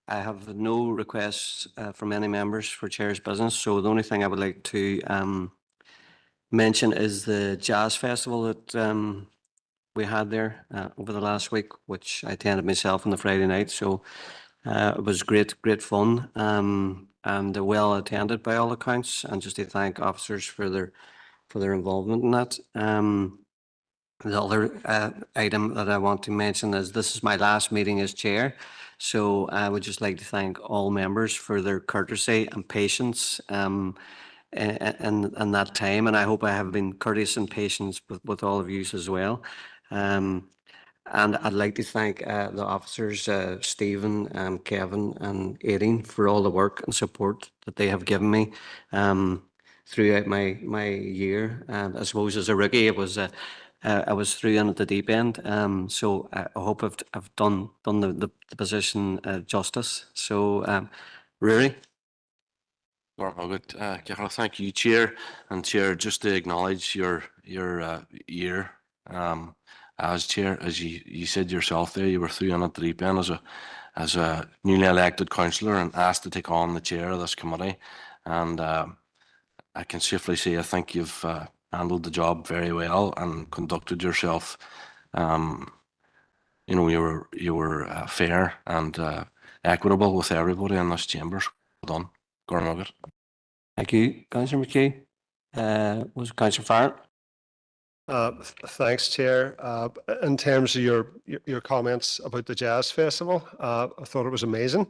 I have no requests from any members for chair's business, so the only thing I would like to mention is the jazz festival that we had there over the last week, which I attended myself on the Friday night. So it was great fun and well attended by all accounts. And just to thank officers for their involvement in that. The other item that I want to mention is this is my last meeting as chair. So I would just like to thank all members for their courtesy and patience in that time. And I hope I have been courteous and patient with all of you as well. And I'd like to thank the officers, Stephen, Kevin and Aileen for all the work and support that they have given me throughout my year. I suppose as a rookie, I was through in at the deep end. So I hope I've done the position justice. So Rory. Thank you, Chair. And Chair, just to acknowledge your year as Chair, as you said yourself there, you were through in at the deep end as a newly elected councillor and asked to take on the chair of this committee. And I can safely say I think you've handled the job very well and conducted yourself. You know, you were fair and equitable with everybody in this chamber. Well done. Gormagat. Thank you, Councillor McKay. Was Councillor Farrell? Thanks, Chair. In terms of your comments about the Jazz Festival, I thought it was amazing.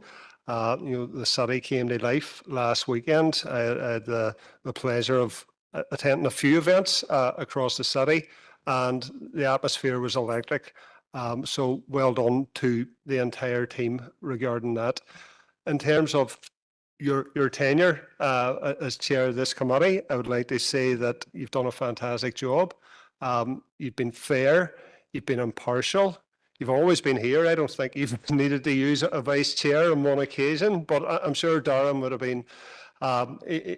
The city came to life last weekend. I had the pleasure of attending a few events across the city, and the atmosphere was electric. So well done to the entire team regarding that. In terms of your tenure as chair of this committee, I would like to say that you've done a fantastic job. You've been fair, you've been impartial, you've always been here. I don't think you've needed to use a vice chair on one occasion, but I'm sure Darren would have been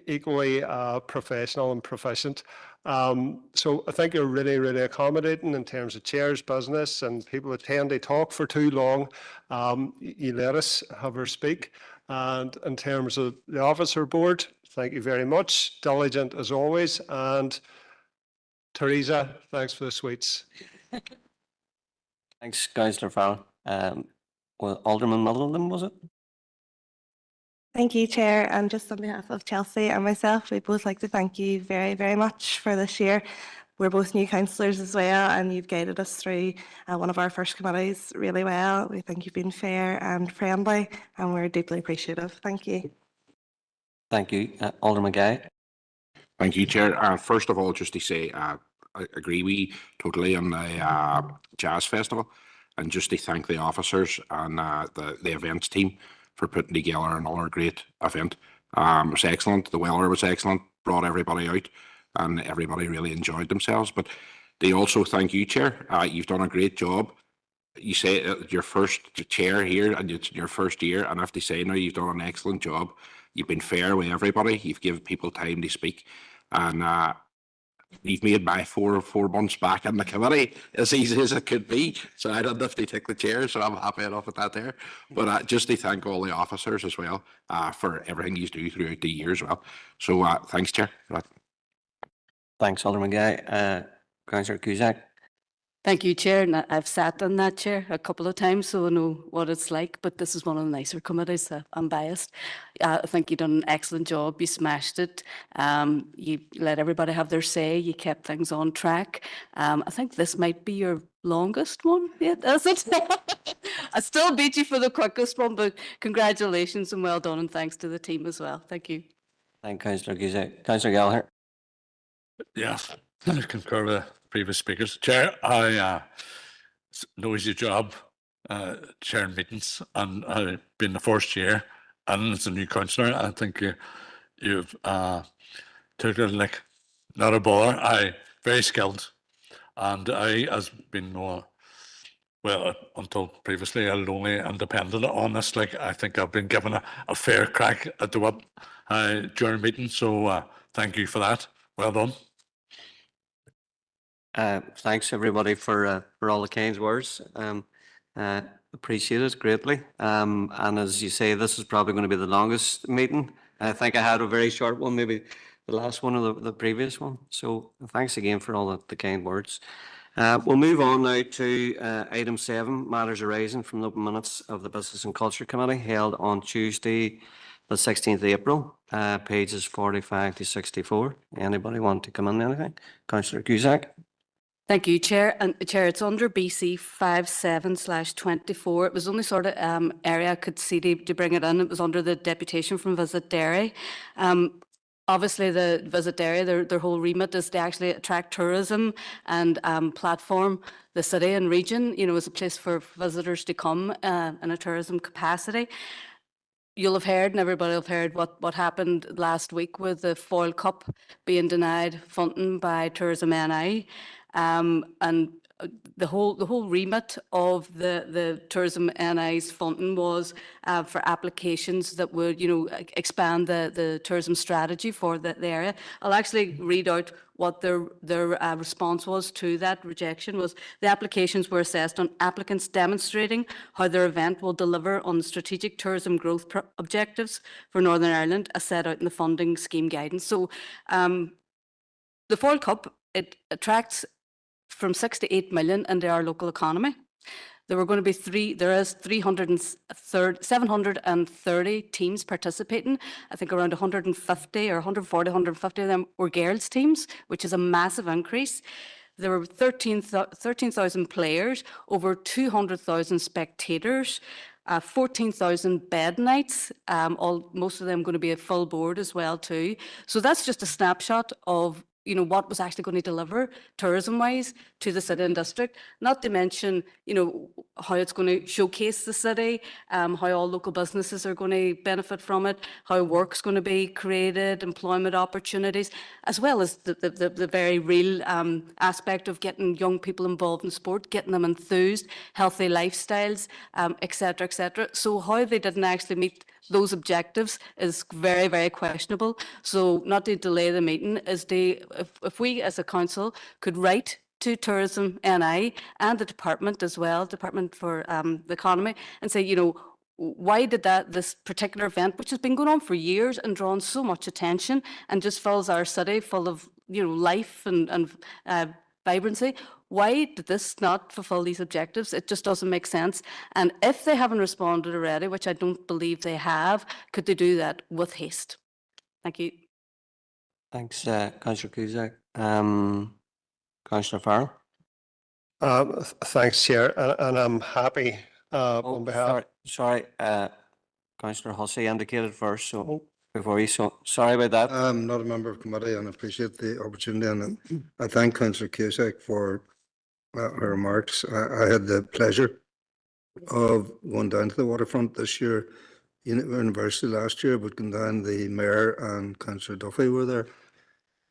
equally professional and proficient. So I think you're really accommodating in terms of chair's business, and people that tend to talk for too long, you let us have our speak. And in terms of the officer board, thank you very much. Diligent as always. And Teresa, thanks for the sweets. Thanks, Councillor Farrell. Well, Alderman Middleton, was it? Thank you, Chair. And just on behalf of Chelsea and myself, we'd both like to thank you very much for this year. We're both new councillors as well, and you've guided us through one of our first committees really well. We think you've been fair and friendly, and we're deeply appreciative. Thank you. Thank you. Alderman Guy. Thank you, Chair. First of all, just to say, I agree with totally on the Jazz Festival, and just to thank the officers and the events team for putting together another great event. It was excellent. The weather was excellent, brought everybody out, and everybody really enjoyed themselves. But they also thank you, Chair. You've done a great job. You say your first chair here, and it's your first year, and I have to say now you've done an excellent job. You've been fair with everybody. You've given people time to speak, and you've made my four months back in the committee as easy as it could be. So I don't have to take the chair, so I'm happy enough with that there. But just to thank all the officers as well for everything you do throughout the year as well. So thanks, Chair. Thanks, Alderman Guy. Councillor Cusack. Thank you, Chair. And I've sat in that chair a couple of times, so I know what it's like, but this is one of the nicer committees. I'm biased. I think you've done an excellent job. You smashed it. You let everybody have their say. You kept things on track. I think this might be your longest one yet, is it? I still beat you for the quickest one, but congratulations and well done, and thanks to the team as well. Thank you. Thank Councillor Cusack. Councillor Gallagher. Yes, I concur with the previous speakers. Chair, I know it's your job chairing meetings, and I've been the first year, and as a new councillor, I think you've took it like not a bother. Very skilled, and I has been well until previously a lonely independent on this. Like I think I've been given a fair crack at the whip during meetings. So thank you for that. Well done. Thanks everybody for all the kind words. appreciate it greatly. And as you say, this is probably going to be the longest meeting. I think I had a very short one, maybe the last one or the previous one. So thanks again for all the kind words. We'll move on now to item 7, matters arising from the open minutes of the Business and Culture Committee held on Tuesday, the 16th of April, pages 45 to 64. Anybody want to come in anything? Councillor Cusack? Thank you, Chair. And Chair, it's under BC 57/24. It was only sort of area I could see to bring it in. It was under the deputation from Visit Derry. Obviously, the Visit Derry, their whole remit is to actually attract tourism and platform the city and region, you know, as a place for visitors to come in a tourism capacity. You'll have heard, and everybody will have heard what happened last week with the Foyle Cup being denied funding by Tourism NI. And the whole remit of the Tourism NI's funding was for applications that would, you know, expand the tourism strategy for the area. I'll actually read out what their response was to that rejection. Was the applications were assessed on applicants demonstrating how their event will deliver on the strategic tourism growth objectives for Northern Ireland as set out in the funding scheme guidance. So the Foyle Cup, it attracts from 6 to 8 million into our local economy. There were going to be 730 teams participating. I think around 150 or 140, 150 of them were girls' teams, which is a massive increase. There were 13,000 players, over 200,000 spectators, 14,000 bed nights, most of them going to be a full board as well too. So that's just a snapshot of, you know, what was actually going to deliver tourism-wise to the city and district, not to mention, you know, how it's going to showcase the city, how all local businesses are going to benefit from it, how work's going to be created, employment opportunities, as well as the very real aspect of getting young people involved in sport, getting them enthused, healthy lifestyles, et cetera, et cetera. So how they didn't actually meet those objectives is very, very questionable. So not to delay the meeting, is if we as a council could write to Tourism NI and the department as well, Department for the Economy, and say, you know, why did this particular event, which has been going on for years and drawn so much attention and just fills our city full of, you know, life and vibrancy, why did this not fulfill these objectives? It just doesn't make sense. And if they haven't responded already, which I don't believe they have, could they do that with haste? Thank you. Thanks, Councillor Cusack. Councillor Farrell? Thanks, Chair, and I'm happy on behalf. Sorry, Councillor Hussey indicated first, so before you, so sorry about that. I'm not a member of committee and appreciate the opportunity, and I thank Councillor Cusack for her remarks. I had the pleasure of going down to the waterfront this year, university last year, but going down, the Mayor and Councillor Duffy were there,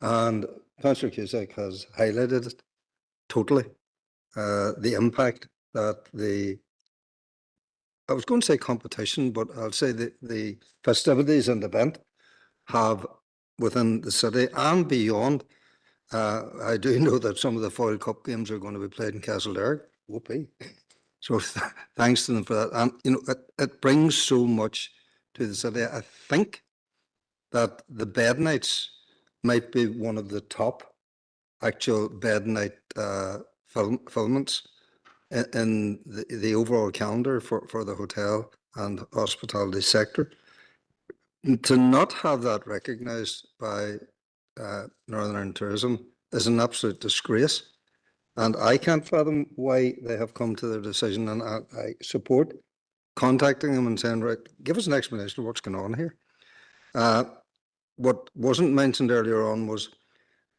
and Councillor Cusack has highlighted it totally, the impact that I was going to say competition, but I'll say the festivities and event have within the city and beyond. I do know that some of the Foyle Cup games are going to be played in Castleberg. Whoopee. So thanks to them for that. And, you know, it brings so much to the city. I think that the bed nights might be one of the top actual bed night filmants in the overall calendar for the hotel and hospitality sector. To not have that recognised by Northern Ireland Tourism is an absolute disgrace, and I can't fathom why they have come to their decision, and I support contacting them and saying, right, give us an explanation of what's going on here. What wasn't mentioned earlier on was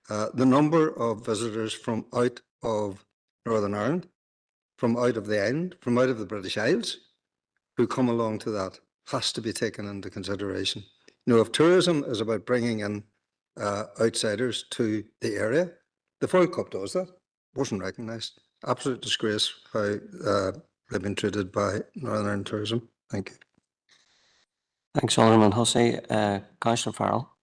the number of visitors from out of Northern Ireland, from out of the island, from out of the British Isles, who come along to that has to be taken into consideration. You know, if tourism is about bringing in outsiders to the area, the Foyle Cup does that. Wasn't recognised. Absolute disgrace how they've been treated by Northern Ireland Tourism. Thank you. Thanks, Alderman Hussey. Councillor Farrell?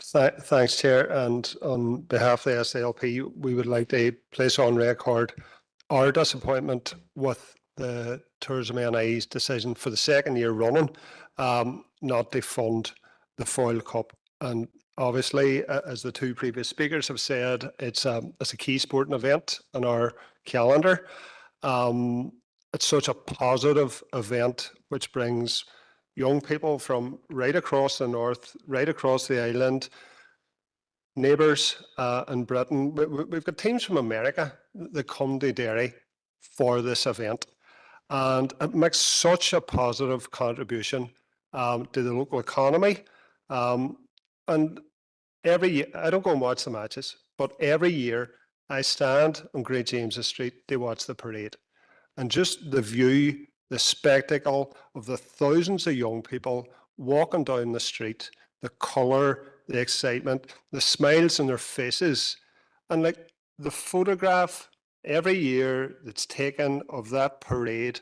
Thanks, Chair. And on behalf of the SALP, we would like to place on record our disappointment with the Tourism NI's decision for the second year running not to fund the Foyle Cup. And obviously, as the two previous speakers have said, it's a key sporting event on our calendar. It's such a positive event which brings young people from right across the north, right across the island, neighbours in Britain. We've got teams from America that come to Derry for this event. And it makes such a positive contribution to the local economy. And every year, I don't go and watch the matches, but every year I stand on Great James's Street to watch the parade. And just the view, the spectacle of the thousands of young people walking down the street, the colour, the excitement, the smiles on their faces, and like the photograph every year that's taken of that parade,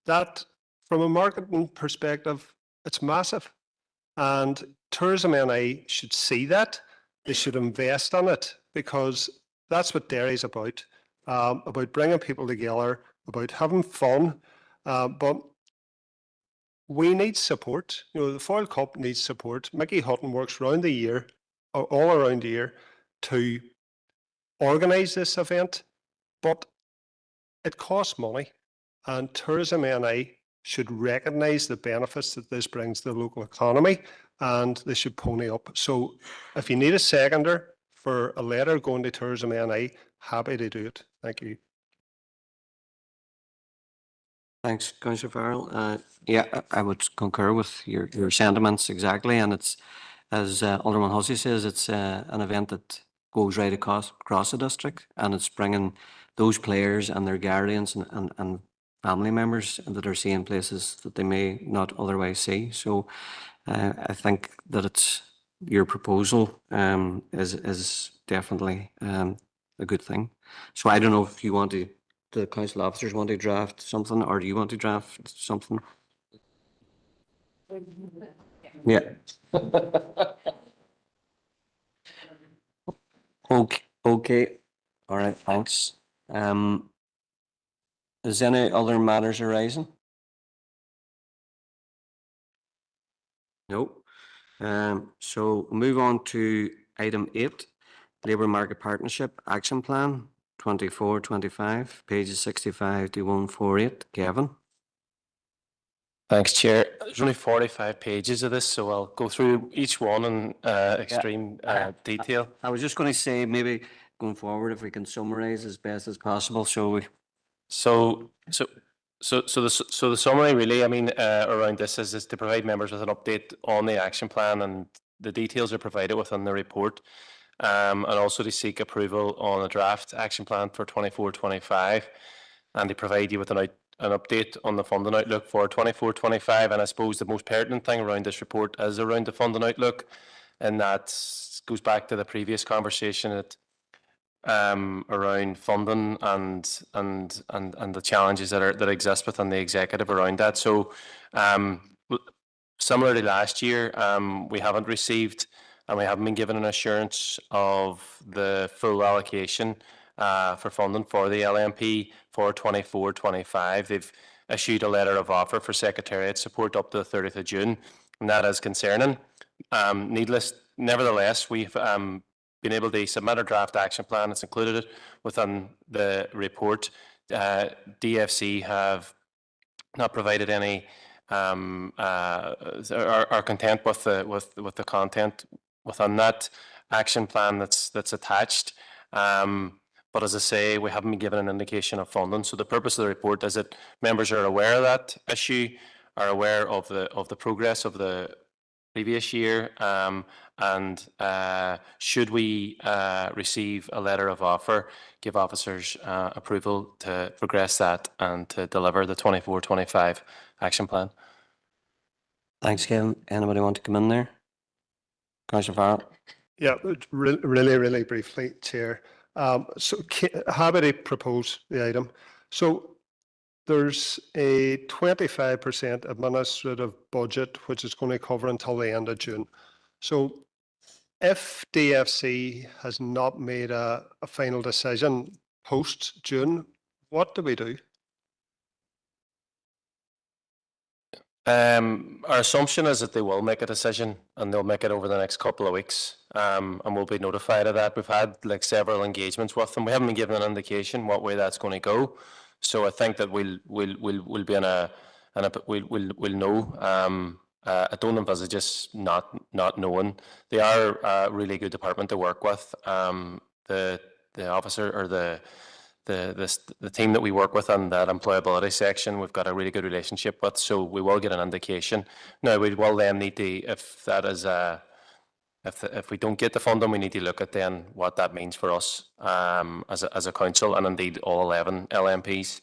that from a marketing perspective, it's massive. And Tourism NI should see that. They should invest in it, because that's what Derry's about bringing people together, about having fun. But we need support. You know, the Foyle Cup needs support. Mickey Hutton works around the year, all around the year, to organise this event, but it costs money, and Tourism NI should recognise the benefits that this brings to the local economy, and they should pony up. So if you need a seconder for a letter going to Tourism NI, happy to do it. Thank you. Thanks, Councillor Farrell. Yeah, I would concur with your sentiments exactly, and it's, as Alderman Hussey says, it's an event that goes right across the district, and it's bringing those players and their guardians and family members that are seeing places that they may not otherwise see. So I think that it's your proposal is definitely a good thing. So I don't know if you want to, the council officers want to draft something, or do you want to draft something? Yeah. Okay, okay. All right, thanks. Is any other matters arising? No. So move on to item 8, Labour Market Partnership Action Plan 24-25, pages 65 to 148. Kevin? Thanks, Chair. There's only 45 pages of this, so I'll go through each one in extreme detail. I was just going to say, maybe going forward, if we can summarise as best as possible, so we... So the summary really, I mean, around this is to provide members with an update on the action plan, and the details are provided within the report, and also to seek approval on a draft action plan for 24-25, and to provide you with an update on the funding outlook for 24-25. And I suppose the most pertinent thing around this report is around the funding outlook, and that goes back to the previous conversation that around funding and the challenges that exist within the executive around that. So similar to last year, we haven't received and we haven't been given an assurance of the full allocation for funding for the LMP for 24-25. They've issued a letter of offer for Secretariat support up to the 30th of June, and that is concerning. Nevertheless, we've been able to submit a draft action plan. It's included within the report. DFC have not provided any are content with the content within that action plan that's attached. But as I say, we haven't been given an indication of funding. So the purpose of the report is that members are aware of that issue, are aware of the progress of the previous year, and should we receive a letter of offer, give officers approval to progress that and to deliver the 24-25 action plan. Thanks, Kevin. Anybody want to come in there? Councillor Farrell? Yeah, really briefly, Chair. So happy to propose the item. So there's a 25% administrative budget, which is going to cover until the end of June. So if DFC has not made a final decision post-June, what do we do? Our assumption is that they will make a decision and they'll make it over the next couple of weeks. And we'll be notified of that. We've had like several engagements with them. We haven't been given an indication what way that's going to go. So I think that we'll be in we'll know. I don't envisage just not knowing. They are a really good department to work with. The officer or the team that we work with on that employability section, we've got a really good relationship with, so we will get an indication. Now, we will then need to, if that is if we don't get the funding, we need to look at then what that means for us as a council, and indeed all 11 LMPs.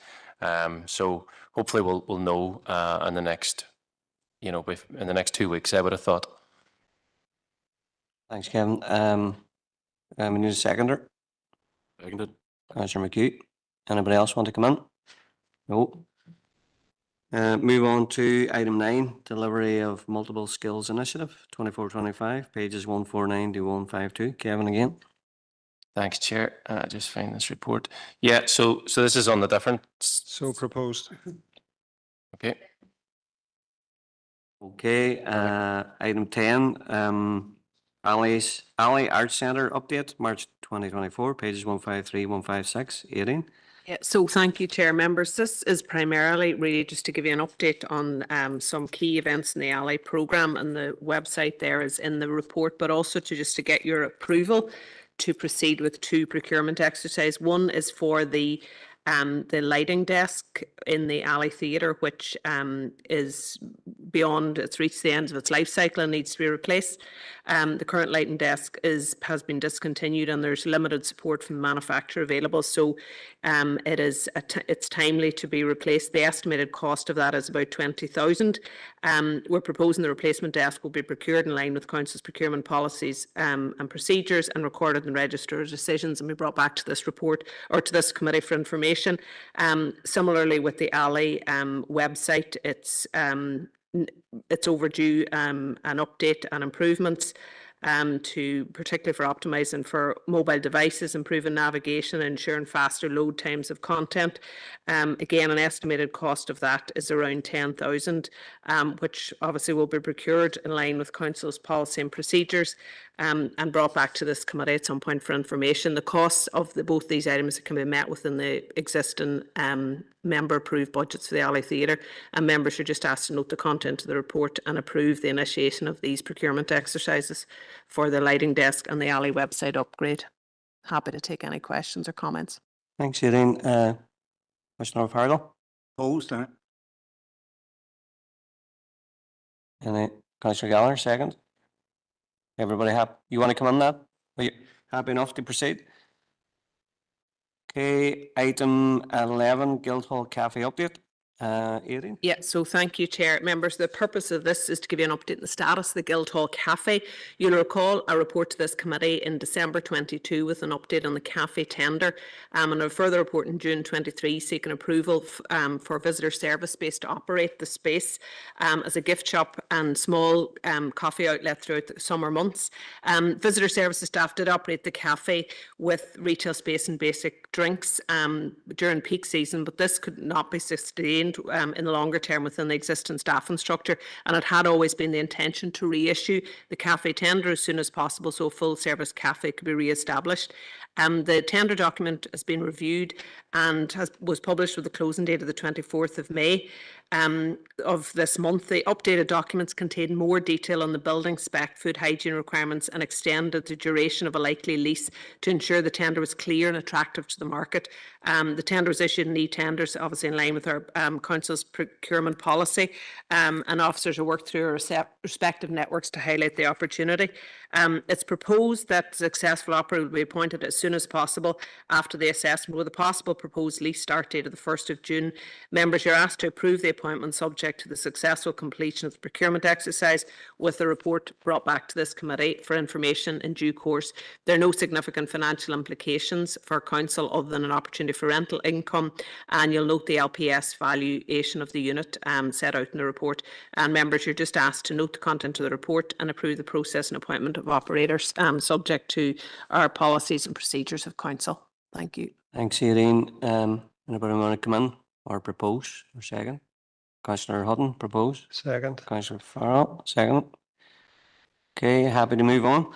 So hopefully we'll know in the next, in the next 2 weeks, I would have thought. Thanks, Kevin. We need a seconder. Seconded. Councillor McHugh. Anybody else want to come in? No. Move on to item 9, delivery of multiple skills initiative, 24-25, pages 149 to 152. Kevin again. Thanks, Chair. Just find this report. Yeah, so this is on the different. So proposed. Okay. Okay. Item 10, Alley Arts Centre update, March 2024, pages 153, 156, 18. Yeah, so thank you, Chair. Members. This is primarily really just to give you an update on some key events in the Alley programme, and the website there is in the report, but also to get your approval to proceed with 2 procurement exercises. One is for the lighting desk in the Alley Theatre, which is beyond, it's reached the end of its life cycle and needs to be replaced. The current lighting desk has been discontinued, and there's limited support from the manufacturer available. So it's timely to be replaced. The estimated cost of that is about 20,000. We're proposing the replacement desk will be procured in line with Council's procurement policies and procedures, and recorded in register of decisions, and be brought back to this report or to this committee for information. Similarly with the Alley website, it's overdue an update and improvements to particularly for optimising for mobile devices, improving navigation, and ensuring faster load times of content. Again, an estimated cost of that is around 10,000, which obviously will be procured in line with Council's policy and procedures, and brought back to this committee at some point for information. The costs of both these items can be met within the existing member approved budgets for the Alley Theatre, and members are just asked to note the content of the report and approve the initiation of these procurement exercises for the lighting desk and the Alley website upgrade. Happy to take any questions or comments. Thanks, Irene. Commissioner Farrell. Opposed, And Councillor Gallagher, second. Everybody happy? You want to come on that? Are you happy enough to proceed? Okay, item 11, Guildhall Cafe update. Irene? Yeah, so thank you, Chair. Members, the purpose of this is to give you an update on the status of the Guildhall Cafe. You'll recall a report to this committee in December 22 with an update on the cafe tender, and a further report in June 23 seeking approval for visitor service space to operate the space as a gift shop and small coffee outlet throughout the summer months. Visitor services staff did operate the cafe with retail space and basic drinks during peak season, but this could not be sustained in the longer term within the existing staffing structure, and it had always been the intention to reissue the cafe tender as soon as possible so a full service cafe could be re-established. The tender document has been reviewed and was published with the closing date of the 24th of May of this month. The updated documents contain more detail on the building spec, food hygiene requirements, and extended the duration of a likely lease to ensure the tender was clear and attractive to the market. The tender was issued in e-tenders, obviously in line with our Council's procurement policy, and officers have worked through our respective networks to highlight the opportunity. It's proposed that successful operator will be appointed as soon as possible after the assessment, with a possible proposed lease start date of the 1st of June. Members, you're asked to approve the appointment subject to the successful completion of the procurement exercise, with the report brought back to this committee for information in due course. There are no significant financial implications for Council other than an opportunity for rental income, and you'll note the LPS valuation of the unit set out in the report. And members, you're just asked to note the content of the report and approve the process and appointment of operators subject to our policies and procedures of Council. Thank you. Thanks, Irene. Anybody want to come in or propose or second? Councillor Hutton, propose. Second. Councillor Farrell, second. Okay, happy to move on.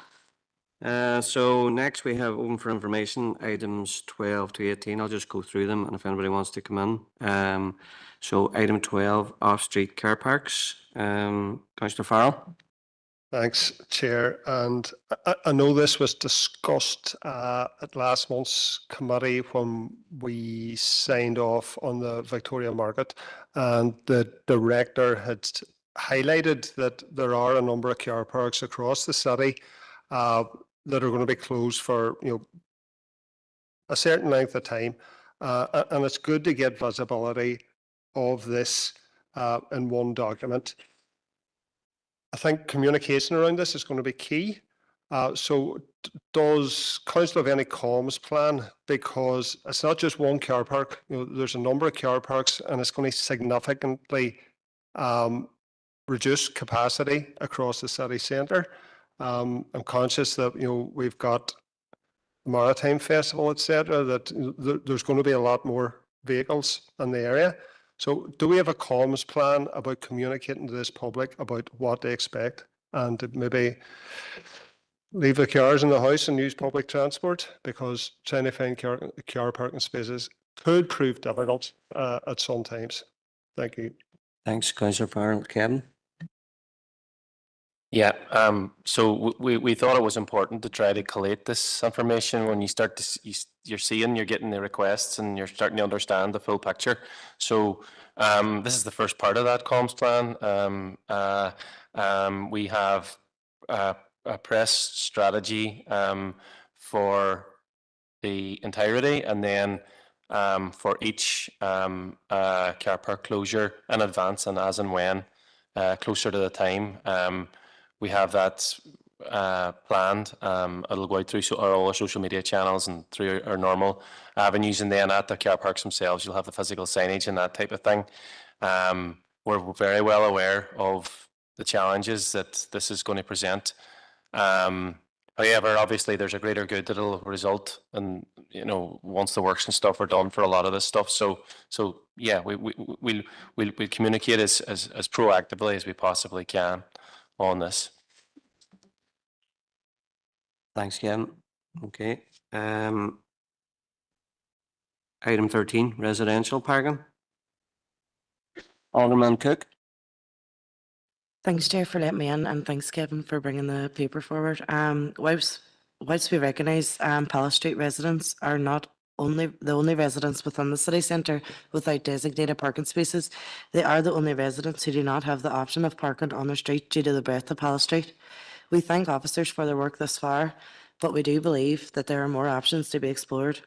So next we have open for information, items 12 to 18. I'll just go through them and if anybody wants to come in. So item 12, off-street car parks. Councillor Farrell. Thanks, Chair. And I know this was discussed at last month's committee when we signed off on the Victoria Market, and the director had highlighted that there are a number of car parks across the city that are going to be closed for a certain length of time, and it's good to get visibility of this in one document. I think communication around this is going to be key. So does council have any comms plan? Because it's not just one car park, there's a number of car parks and it's going to significantly reduce capacity across the city centre. I'm conscious that, we've got Maritime Festival, etc., that there's going to be a lot more vehicles in the area. So do we have a comms plan about communicating to this public about what they expect and to maybe leave the cars in the house and use public transport, because trying to find car parking spaces could prove difficult at some times. Thank you. Thanks, Councillor Farrell. Kevin. Yeah, so we thought it was important to try to collate this information when you start to you're getting the requests and you're starting to understand the full picture. So this is the first part of that comms plan. We have a press strategy for the entirety, and then for each car park closure in advance and as and when closer to the time. We have that planned. It'll go out through all our social media channels and through our normal avenues, and then at the car parks themselves, you'll have the physical signage and that type of thing. We're very well aware of the challenges that this is going to present. However, obviously, there's a greater good that will result, and once the works and stuff are done for a lot of this stuff. So yeah, we'll communicate as proactively as we possibly can on this. Thanks, Kevin. Okay. Item 13, residential parking. Alderman Cook. Thanks, Chair, for letting me in, and thanks, Kevin, for bringing the paper forward. Whilst we recognise Palace Street residents are not the only residents within the city centre without designated parking spaces, they are the only residents who do not have the option of parking on their street due to the breadth of Palace Street. We thank officers for their work thus far, but we do believe that there are more options to be explored.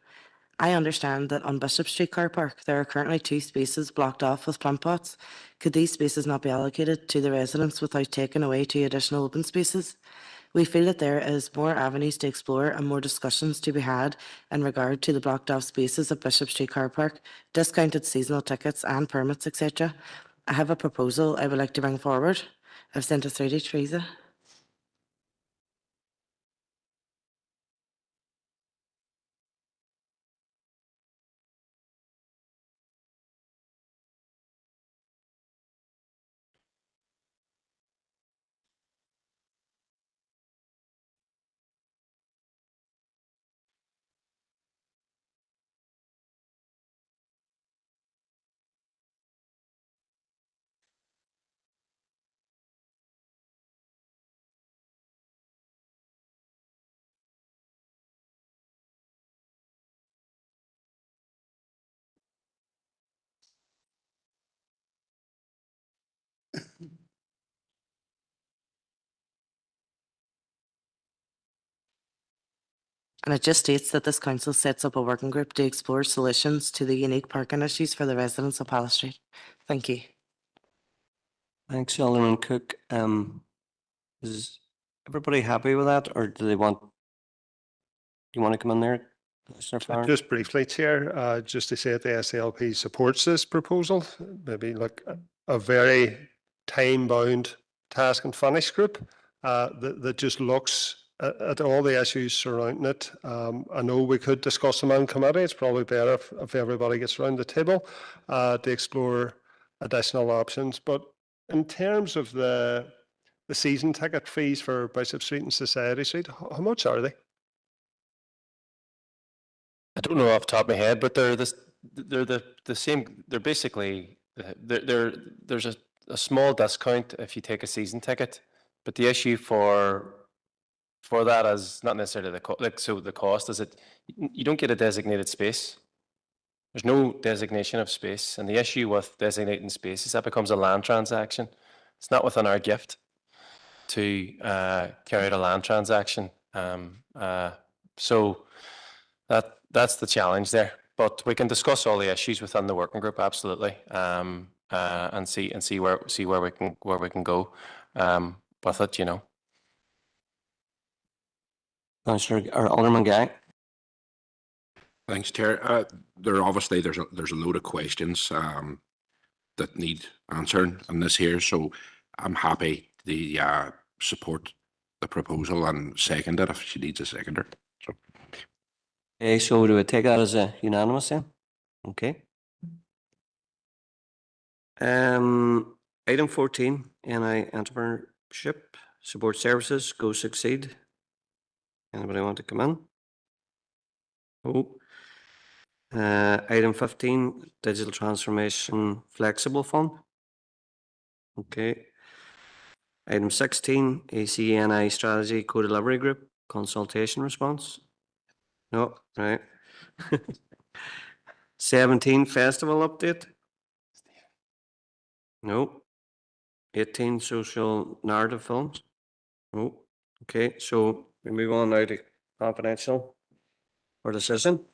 I understand that on Bishop Street Car Park, there are currently 2 spaces blocked off with plant pots. Could these spaces not be allocated to the residents without taking away 2 additional open spaces? We feel that there is more avenues to explore and more discussions to be had in regard to the blocked off spaces at Bishop Street Car Park, discounted seasonal tickets and permits, etc. I have a proposal I would like to bring forward. I've sent it through to Teresa. And it just states that this council sets up a working group to explore solutions to the unique parking issues for the residents of Palace Street. Thank you. Thanks, Alderman Cook. Is everybody happy with that, or do you want to come in there, Councillor Farrell? Just briefly, Chair, just to say that the SLP supports this proposal, maybe like a very time-bound task and finish group that just looks at all the issues surrounding it. I know we could discuss them in committee. It's probably better if everybody gets around the table to explore additional options. But in terms of the season ticket fees for Bishop Street and Society Street, how much are they? I don't know off the top of my head, but they're the same. They're basically there's a small discount if you take a season ticket, but the issue for that is not necessarily the cost is that you don't get a designated space. There's no designation of space, and the issue with designating space is that becomes a land transaction. It's not within our gift to carry out a land transaction. So that's the challenge there. But we can discuss all the issues within the working group, absolutely, and see where we can go with it. You know. Councillor or Alderman Guy. Thanks, Chair. There's a load of questions that need answering on this here, so I'm happy to support the proposal and second it if she needs a seconder. So. Okay, so do we take that as a unanimous then? Okay. Item 14, NI Entrepreneurship Support Services, Go Succeed. Anybody want to come in? Oh. Item 15, Digital Transformation Flexible Fund. Okay. Item 16, ACNI Strategy Co-Delivery Group, Consultation Response. No, right. 17, Festival Update. No. 18, Social Narrative Films. No. Okay, so we move on now to confidential for decision.